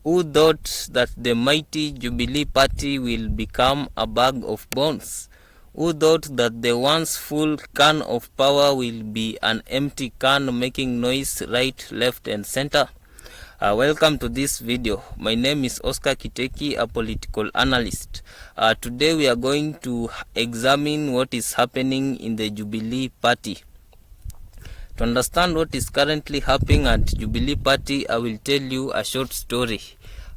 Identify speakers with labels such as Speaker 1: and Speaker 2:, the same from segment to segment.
Speaker 1: Who thought that the mighty Jubilee Party will become a bag of bones? Who thought that the once full can of power will be an empty can making noise right, left and center? Welcome to this video. My name is Oscar Kiteki, a political analyst. Today we are going to examine what is happening in the Jubilee Party. To understand what is currently happening at Jubilee Party, I will tell you a short story.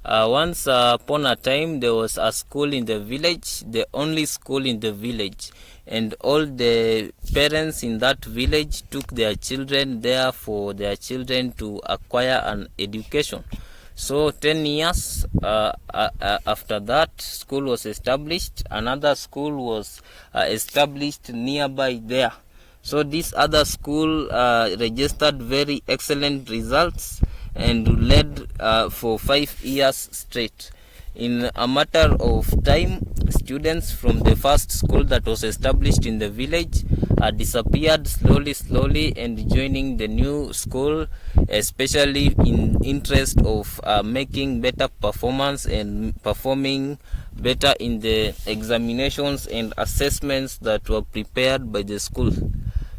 Speaker 1: Once upon a time, there was a school in the village, the only school in the village, and all the parents in that village took their children there for their children to acquire an education. So 10 years after that school was established, another school was established nearby there. So this other school registered very excellent results and led for 5 years straight. In a matter of time, students from the first school that was established in the village disappeared slowly and joining the new school, especially in interest of making better performance and performing better in the examinations and assessments that were prepared by the school.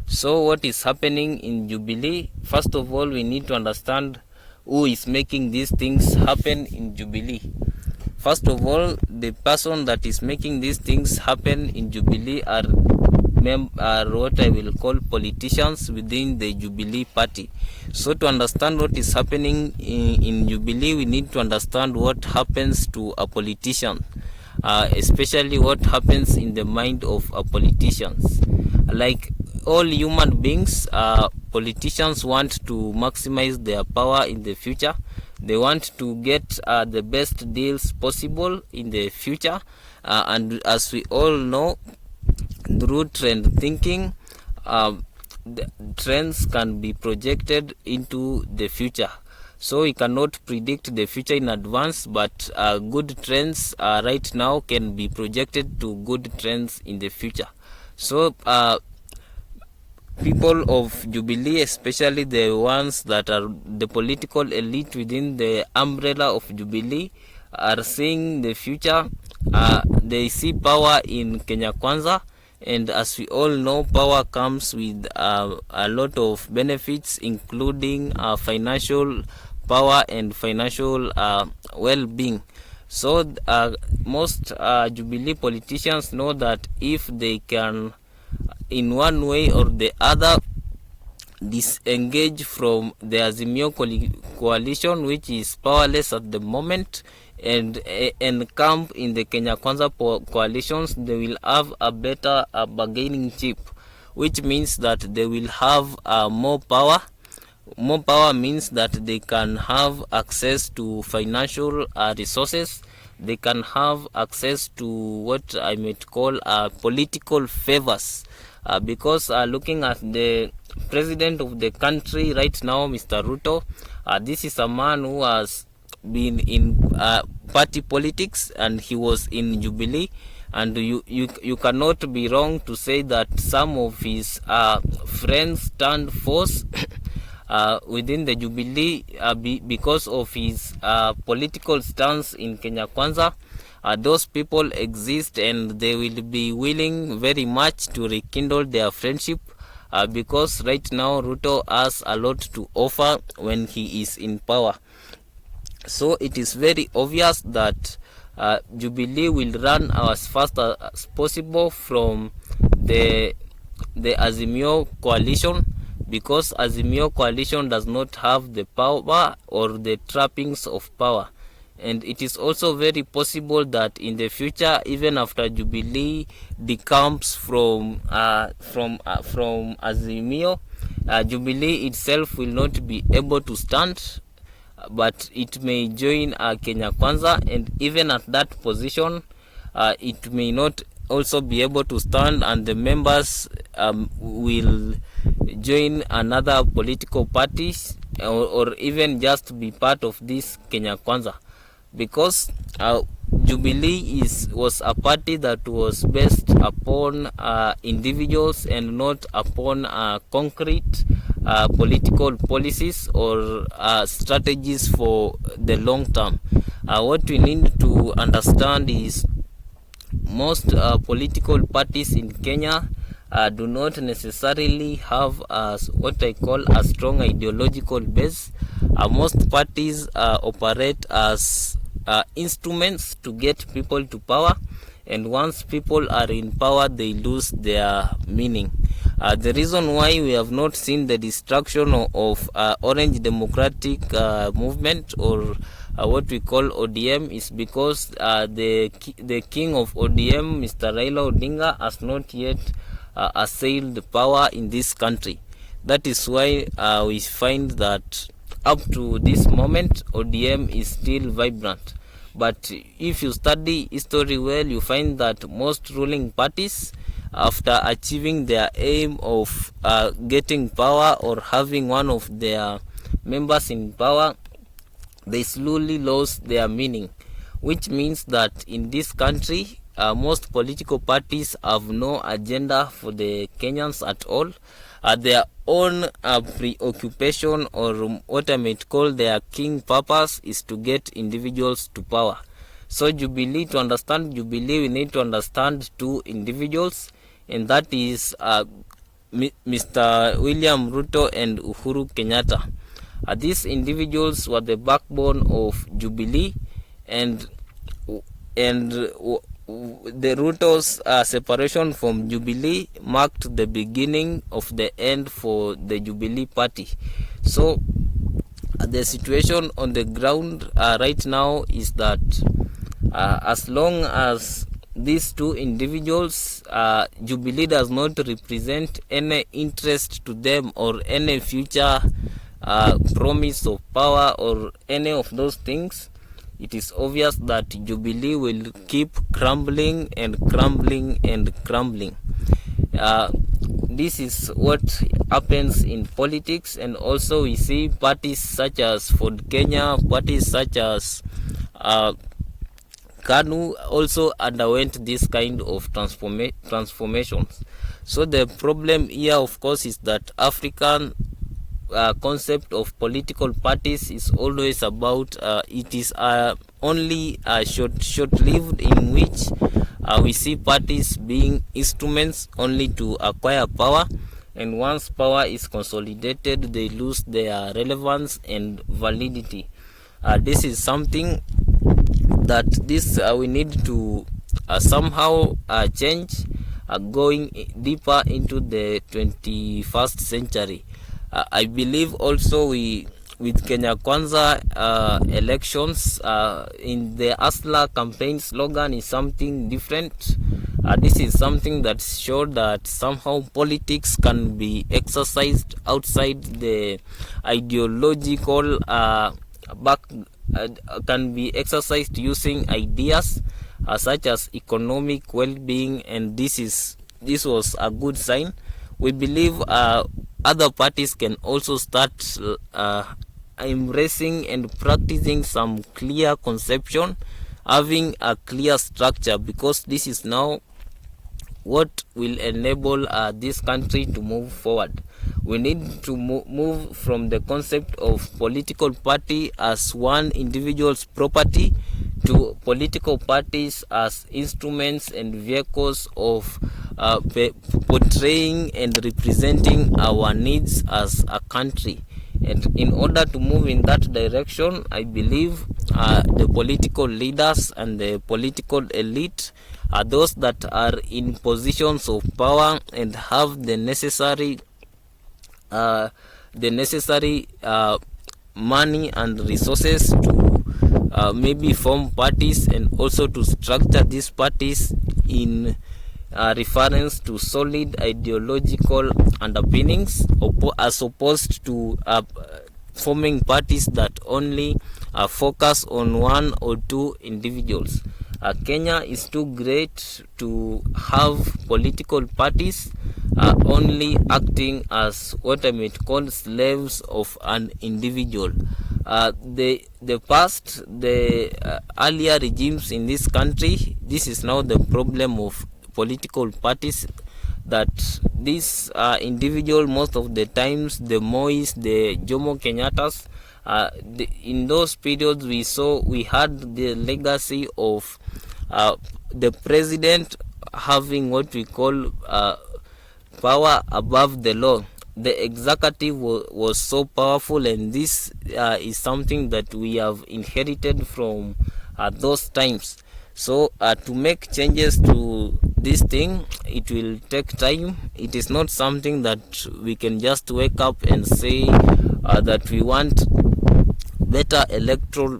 Speaker 1: So what is happening in Jubilee? First of all, we need to understand who is making these things happen in Jubilee. First of all, the person that is making these things happen in Jubilee are what I will call politicians within the Jubilee Party. So to understand what is happening in Jubilee, we need to understand what happens to a politician, especially what happens in the mind of a politician. Like all human beings, politicians want to maximize their power in the future. They want to get the best deals possible in the future, and as we all know, through trend thinking, the trends can be projected into the future. So we cannot predict the future in advance, but good trends right now can be projected to good trends in the future. So people of Jubilee, especially the ones that are the political elite within the umbrella of Jubilee, are seeing the future. They see power in Kenya Kwanza, and as we all know, power comes with a lot of benefits, including financial power and financial well-being. So most Jubilee politicians know that if they can, in one way or the other, disengage from the Azimio coalition, which is powerless at the moment, and camp in the Kenya Kwanza coalitions, they will have a better bargaining chip, which means that they will have more power. More power means that they can have access to financial resources. They can have access to what I might call political favors, because looking at the president of the country right now, Mr. Ruto, this is a man who has been in party politics, and he was in Jubilee, and you cannot be wrong to say that some of his friends turned force within the Jubilee because of his political stance in Kenya Kwanza. Those people exist, and they will be willing very much to rekindle their friendship, because right now Ruto has a lot to offer when he is in power. So it is very obvious that Jubilee will run as fast as possible from the Azimio coalition, because Azimio coalition does not have the power or the trappings of power. And it is also very possible that in the future, even after Jubilee decamps from Azimio, Jubilee itself will not be able to stand, but it may join Kenya Kwanza, and even at that position, it may not also be able to stand, and the members will join another political parties, or even just be part of this Kenya Kwanza, because Jubilee was a party that was based upon individuals and not upon concrete political policies or strategies for the long term. What we need to understand is most political parties in Kenya do not necessarily have what I call a strong ideological base. Most parties operate as instruments to get people to power, and once people are in power, they lose their meaning. The reason why we have not seen the destruction of Orange Democratic Movement, or what we call ODM, is because the king of ODM, Mr. Raila Odinga, has not yet assailed power in this country. That is why we find that up to this moment ODM is still vibrant. But if you study history well, you find that most ruling parties, after achieving their aim of getting power or having one of their members in power, they slowly lost their meaning, which means that in this country most political parties have no agenda for the Kenyans at all. Their own preoccupation, or what I might call their king purpose, is to get individuals to power. So Jubilee, to understand Jubilee, we need to understand two individuals, and that is Mr. William Ruto and Uhuru Kenyatta. These individuals were the backbone of Jubilee, and the Ruto's separation from Jubilee marked the beginning of the end for the Jubilee party. So the situation on the ground right now is that as long as these two individuals, Jubilee does not represent any interest to them or any future promise of power or any of those things, it is obvious that Jubilee will keep crumbling and crumbling and crumbling. This is what happens in politics, and also we see parties such as Ford Kenya, parties such as KANU also underwent this kind of transformations. So the problem here, of course, is that African concept of political parties is always about it is only short-lived, in which we see parties being instruments only to acquire power, and once power is consolidated, they lose their relevance and validity. This is something that we need to somehow change, going deeper into the 21st century. I believe also with Kenya Kwanza elections, in the Asla campaign slogan is something different. This is something that showed that somehow politics can be exercised outside the ideological can be exercised using ideas such as economic well-being, and this was a good sign. We believe other parties can also start embracing and practicing some clear conception, having a clear structure, because this is now what will enable this country to move forward. We need to move from the concept of political party as one individual's property to political parties as instruments and vehicles of portraying and representing our needs as a country. And in order to move in that direction, I believe the political leaders and the political elite are those that are in positions of power and have the necessary money and resources to maybe form parties, and also to structure these parties in reference to solid ideological underpinnings, as opposed to forming parties that only focus on one or two individuals. Kenya is too great to have political parties only acting as what I might call slaves of an individual. The earlier regimes in this country, this is now the problem of political parties. that this individual, most of the times, the Mois, the Jomo Kenyattas, in those periods we had the legacy of the president having what we call power above the law. The executive was so powerful, and this is something that we have inherited from those times. So to make changes to this thing, it will take time. It is not something that we can just wake up and say that we want better electoral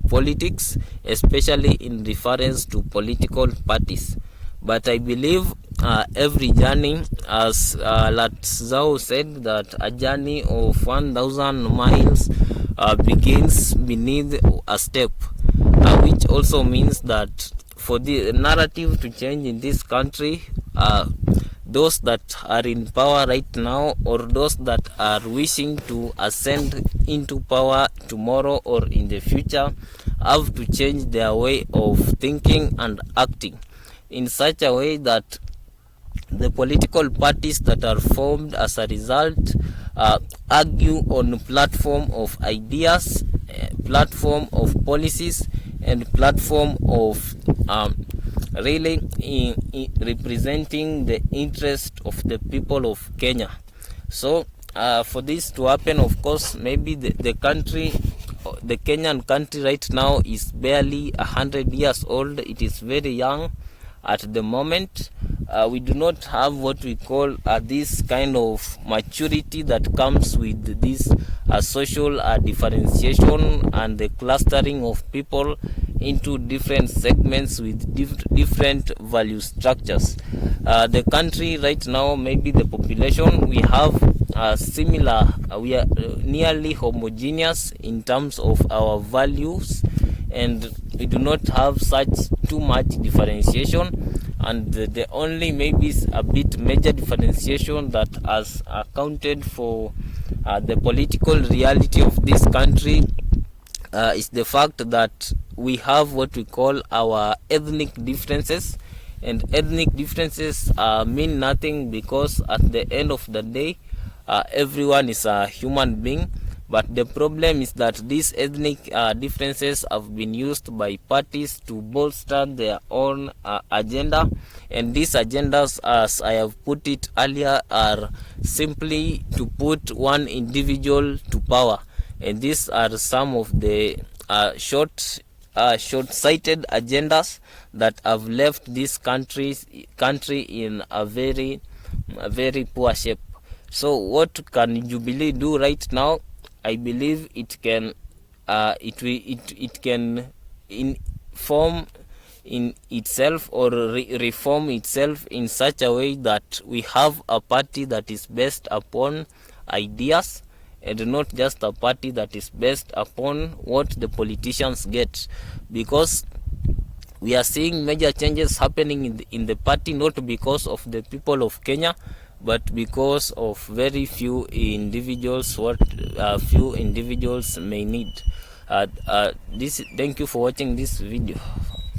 Speaker 1: politics, especially in reference to political parties. But I believe every journey, as Latzau said, that a journey of 1,000 miles begins beneath a step, which also means that for the narrative to change in this country, those that are in power right now, or those that are wishing to ascend into power tomorrow or in the future, have to change their way of thinking and acting in such a way that the political parties that are formed as a result argue on platform of ideas, platform of policies, and platform of really representing the interest of the people of Kenya. So for this to happen, of course, maybe the country, the Kenyan country right now is barely 100 years old. It is very young at the moment. We do not have what we call this kind of maturity that comes with this social differentiation and the clustering of people into different segments with different value structures. The country right now, maybe the population, we have similar, we are nearly homogeneous in terms of our values, and we do not have such too much differentiation. And the only maybe a bit major differentiation that has accounted for the political reality of this country is the fact that we have what we call our ethnic differences. And ethnic differences mean nothing, because at the end of the day, everyone is a human being. But the problem is that these ethnic differences have been used by parties to bolster their own agenda. And these agendas, as I have put it earlier, are simply to put one individual to power. And these are some of the short-sighted agendas that have left this country in a very poor shape. So what can Jubilee do right now? I believe it can inform in itself or reform itself in such a way that we have a party that is based upon ideas, and not just a party that is based upon what the politicians get. Because we are seeing major changes happening in the party, not because of the people of Kenya, but because of very few individuals, what few individuals may need. Thank you for watching this video.